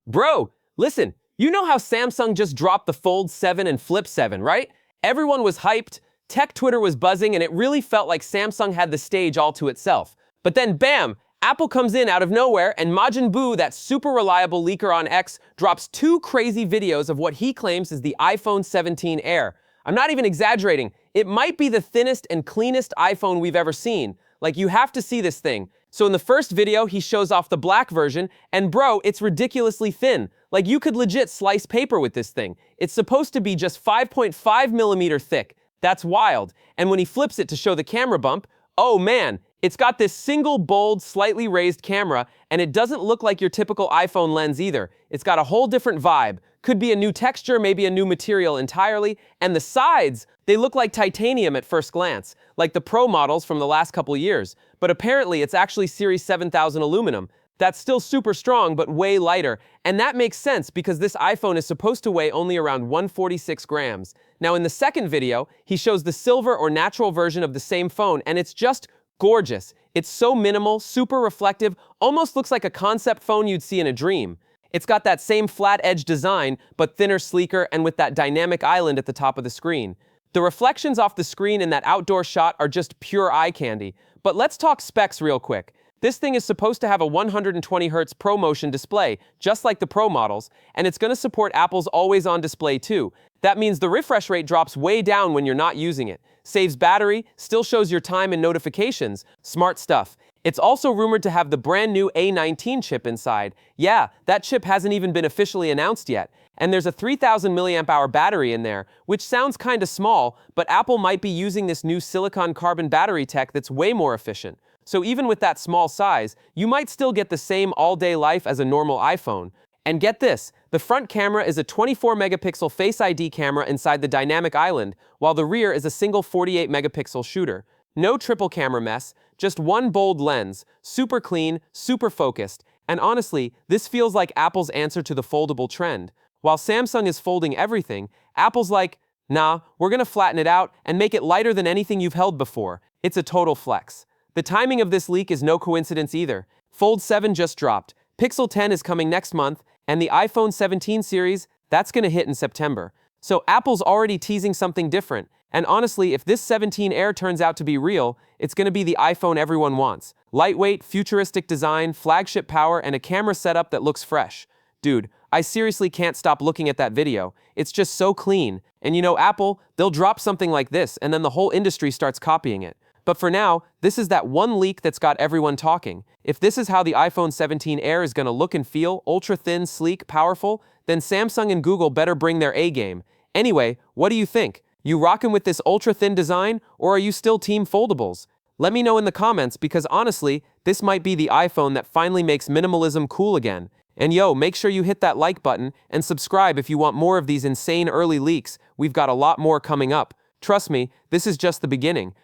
Bro, listen, you know how Samsung just dropped the Fold 7 and Flip 7, right? Everyone was hyped, tech Twitter was buzzing, and it really felt like Samsung had the stage all to itself. But then bam, Apple comes in out of nowhere, and Majin Bu, that super reliable leaker on X, drops two crazy videos of what he claims is the iPhone 17 Air. I'm not even exaggerating, it might be the thinnest and cleanest iPhone we've ever seen. Like, you have to see this thing. So in the first video, he shows off the black version, and bro, it's ridiculously thin. Like, you could legit slice paper with this thing. It's supposed to be just 5.5 millimeter thick. That's wild. And when he flips it to show the camera bump, oh man, it's got this single bold, slightly raised camera, and it doesn't look like your typical iPhone lens either. It's got a whole different vibe. Could be a new texture, maybe a new material entirely. And the sides, they look like titanium at first glance, like the Pro models from the last couple years. But apparently it's actually Series 7000 aluminum. That's still super strong, but way lighter. And that makes sense because this iPhone is supposed to weigh only around 146 grams. Now in the second video, he shows the silver or natural version of the same phone, and it's just gorgeous. It's so minimal, super reflective, almost looks like a concept phone you'd see in a dream. It's got that same flat edge design, but thinner, sleeker, and with that dynamic island at the top of the screen. The reflections off the screen in that outdoor shot are just pure eye candy. But let's talk specs real quick. This thing is supposed to have a 120Hz ProMotion display, just like the Pro models, and it's going to support Apple's always-on display too. That means the refresh rate drops way down when you're not using it. Saves battery, still shows your time and notifications. Smart stuff. It's also rumored to have the brand new A19 chip inside. Yeah, that chip hasn't even been officially announced yet. And there's a 3000 mAh battery in there, which sounds kinda small, but Apple might be using this new silicon carbon battery tech that's way more efficient. So even with that small size, you might still get the same all-day life as a normal iPhone. And get this, the front camera is a 24 megapixel Face ID camera inside the dynamic island, while the rear is a single 48 megapixel shooter. No triple camera mess, just one bold lens, super clean, super focused, and honestly, this feels like Apple's answer to the foldable trend. While Samsung is folding everything, Apple's like, nah, we're gonna flatten it out and make it lighter than anything you've held before. It's a total flex. The timing of this leak is no coincidence either. Fold 7 just dropped, Pixel 10 is coming next month, and the iPhone 17 series, that's gonna hit in September. So Apple's already teasing something different. And honestly, if this 17 Air turns out to be real, it's going to be the iPhone everyone wants. Lightweight, futuristic design, flagship power, and a camera setup that looks fresh. Dude, I seriously can't stop looking at that video. It's just so clean. And you know, Apple, they'll drop something like this, and then the whole industry starts copying it. But for now, this is that one leak that's got everyone talking. If this is how the iPhone 17 Air is going to look and feel, ultra-thin, sleek, powerful, then Samsung and Google better bring their A-game. Anyway, what do you think? You rockin' with this ultra-thin design, or are you still team foldables? Let me know in the comments because honestly, this might be the iPhone that finally makes minimalism cool again. And yo, make sure you hit that like button and subscribe if you want more of these insane early leaks. We've got a lot more coming up. Trust me, this is just the beginning.